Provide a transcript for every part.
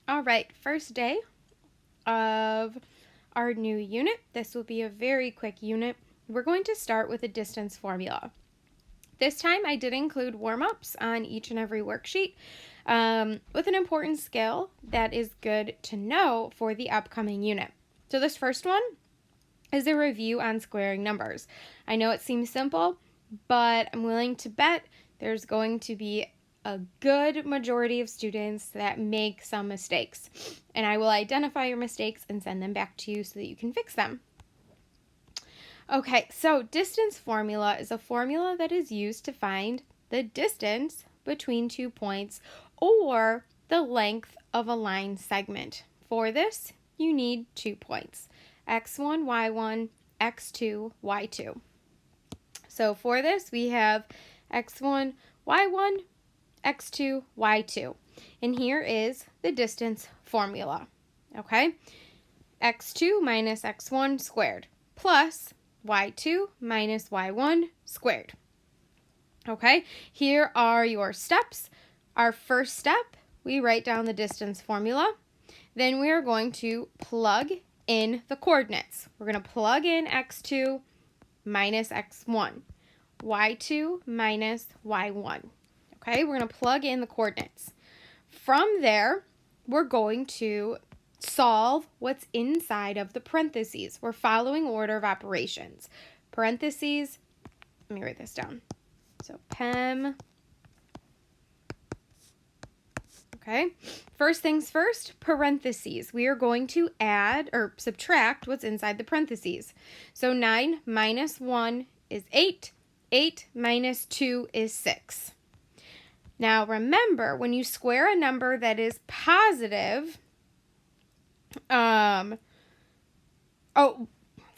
All right, first day of our new unit. This will be a very quick unit. We're going to start with a distance formula. This time I did include warm-ups on each and every worksheet with an important skill that is good to know for the upcoming unit. So this first one is a review on squaring numbers. I know it seems simple, but I'm willing to bet there's going to be a good majority of students that make some mistakes. And I will identify your mistakes and send them back to you so that you can fix them. Okay, so distance formula is a formula that is used to find the distance between 2 points or the length of a line segment. For this, you need 2 points, x1, y1, x2, y2. So for this, we have x1, y1, x2, y2. And here is the distance formula, okay? x2 minus x1 squared plus y2 minus y1 squared. Okay, here are your steps. Our first step, we write down the distance formula. Then we are going to plug in the coordinates. We're going to plug in x2 minus x1, y2 minus y1. Okay, we're going to plug in the coordinates. From there, we're going to solve what's inside of the parentheses. We're following order of operations. Parentheses, let me write this down. So PEM. Okay, first things first, parentheses. We are going to add or subtract what's inside the parentheses. So 9 minus 1 is 8. 8 minus 2 is 6. Now remember, when you square a number that is positive, oh,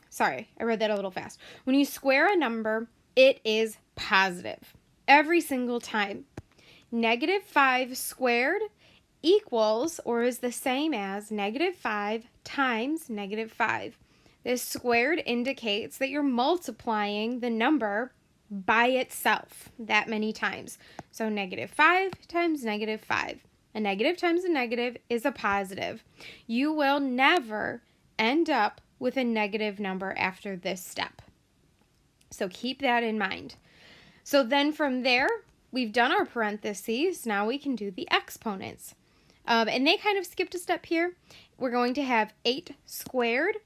sorry, I read that a little fast. When you square a number, it is positive every single time. Negative 5 squared equals or is the same as negative 5 times negative 5. This squared indicates that you're multiplying the number by itself that many times. So negative 5 times negative 5. A negative times a negative is a positive. You will never end up with a negative number after this step. So keep that in mind. So then from there, we've done our parentheses. Now we can do the exponents. And they kind of skipped a step here. We're going to have 8 squared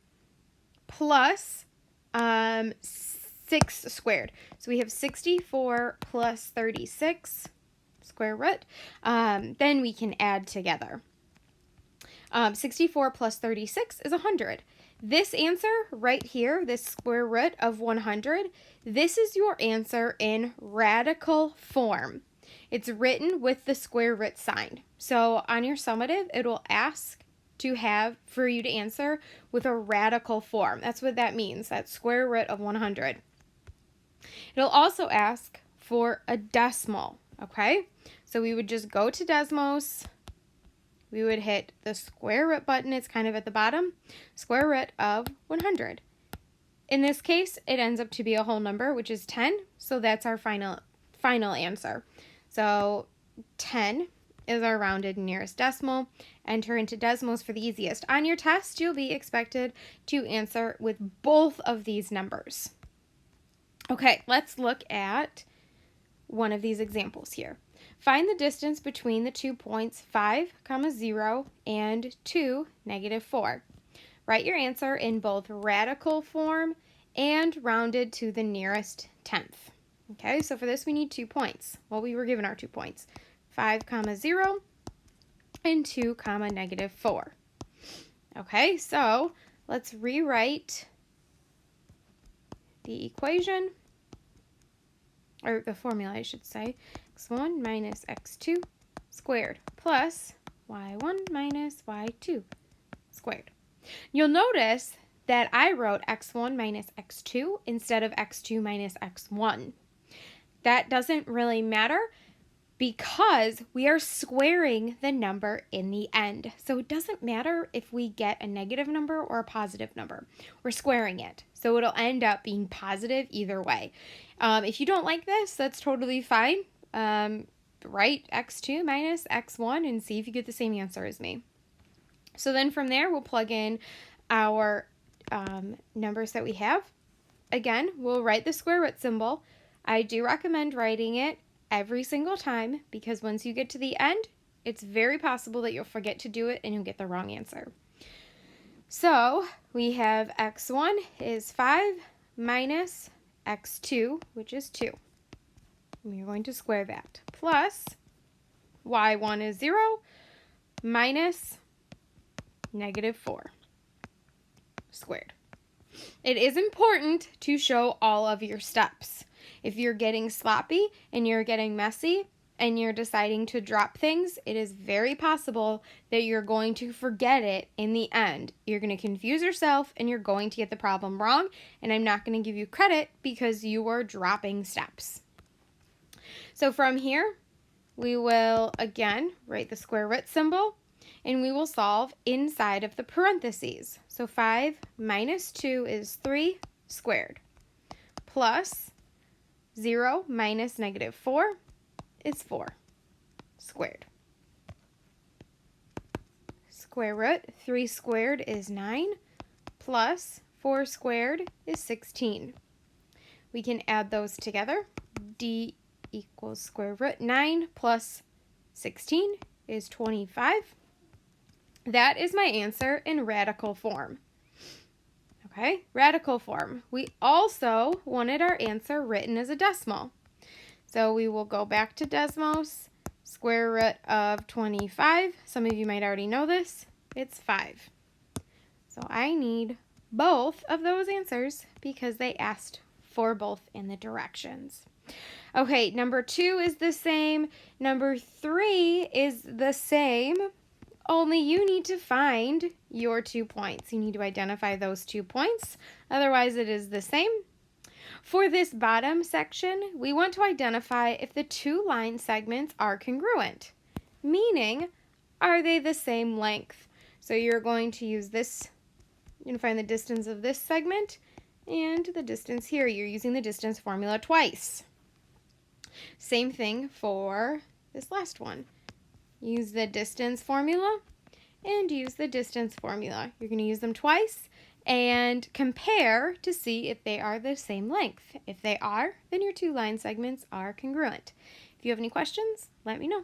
plus 6 squared. So we have 64 plus 36 square root. Then we can add together. 64 plus 36 is 100. This answer right here, this square root of 100, this is your answer in radical form. It's written with the square root sign. So on your summative, it will ask for you to answer with a radical form. That's what that means, that square root of 100. It'll also ask for a decimal, okay? So we would just go to Desmos. We would hit the square root button. It's kind of at the bottom. Square root of 100. In this case, it ends up to be a whole number, which is 10. So that's our final answer. So 10 is our rounded nearest decimal. Enter into Desmos for the easiest. On your test, you'll be expected to answer with both of these numbers. Okay, let's look at one of these examples here. Find the distance between the 2 points 5, 0, and 2, -4. Write your answer in both radical form and rounded to the nearest tenth. Okay, so for this we need 2 points. Well, we were given our 2 points. 5, 0, and 2, -4. Okay, so let's rewrite the equation, or the formula I should say. x1 minus x2 squared plus y1 minus y2 squared. You'll notice that I wrote x1 minus x2 instead of x2 minus x1. That doesn't really matter because we are squaring the number in the end. So it doesn't matter if we get a negative number or a positive number. We're squaring it. So it'll end up being positive either way. If you don't like this, that's totally fine. Write x2 minus x1 and see if you get the same answer as me. So then from there, we'll plug in our numbers that we have. Again, we'll write the square root symbol. I do recommend writing it every single time because once you get to the end, it's very possible that you'll forget to do it and you'll get the wrong answer. So we have x1 is 5 minus x2, which is 2. We're going to square that. Plus y1 is 0 minus -4 squared. It is important to show all of your steps. If you're getting sloppy and you're getting messy and you're deciding to drop things, it is very possible that you're going to forget it in the end. You're going to confuse yourself and you're going to get the problem wrong, and I'm not going to give you credit because you were dropping steps. So from here, we will again write the square root symbol and we will solve inside of the parentheses. So 5 minus 2 is 3 squared, plus 0 minus -4 is 4 squared. Square root 3 squared is 9, plus 4 squared is 16. We can add those together. D equals square root 9 plus 16 is 25. That is my answer in radical form. Okay, radical form. We also wanted our answer written as a decimal. So we will go back to Desmos. Square root of 25. Some of you might already know this. It's 5. So I need both of those answers because they asked for both in the directions. Okay, number 2 is the same. Number 3 is the same. Only you need to find your 2 points. You need to identify those 2 points. Otherwise, it is the same. For this bottom section, we want to identify if the 2 line segments are congruent, meaning, are they the same length? So you're going to use this, you're going to find the distance of this segment and the distance here. You're using the distance formula twice. Same thing for this last one. Use the distance formula and use the distance formula. You're going to use them twice and compare to see if they are the same length. If they are, then your 2 line segments are congruent. If you have any questions, let me know.